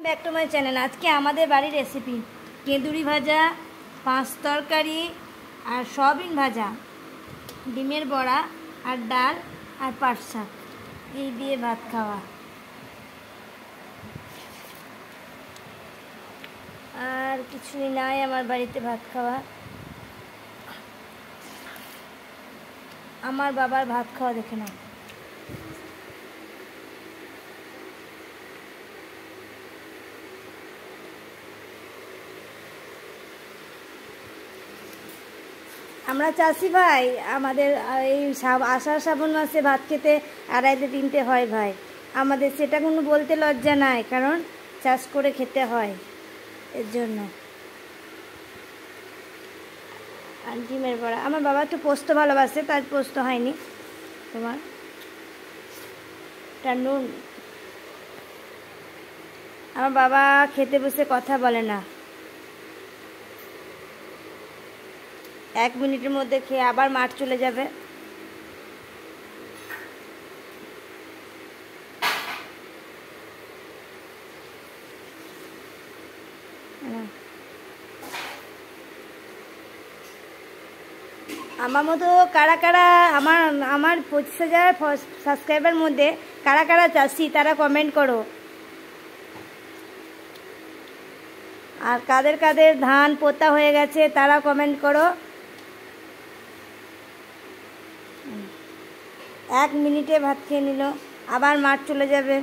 Back to my channel. আজকে আমাদের বাড়ির রেসিপি কেঁদুরি ভাজা, পাঁচ তরকারি আর সয়াবিন ভাজা, ডিমের বড়া আর ডাল আর পাট শাক, এই দিয়ে ভাত খাওয়া। আর কিছুই নাই আমার বাড়িতে ভাত খাওয়া। আমার বাবার ভাত খাওয়া দেখে নাও। আমরা চাষি ভাই, আমাদের এই আষাঢ় শ্রাবণ মাসে ভাত খেতে 2:30-3টে হয় ভাই। আমাদের সেটা কোনো বলতে লজ্জা নাই, কারণ চাষ করে খেতে হয়, এর জন্য। আর ডিমের বড়া, আমার বাবা একটু পোস্ত ভালোবাসে, তার পোস্ত হয়নি। তোমার নুন, আমার বাবা খেতে বসে কথা বলে না, 1 মিনিটের মধ্যে খেয়ে আবার মাঠ চলে যাবে। আমার মতো কারা কারা, আমার 25,000 সাবস্ক্রাইবার মধ্যে কারা কারা চাষি তারা কমেন্ট করো। আর কাদের কাদের ধান পোতা হয়ে গেছে তারা কমেন্ট করো। 1 মিনিটে ভাত খেয়ে নিল, আবার মাঠ চলে যাবে।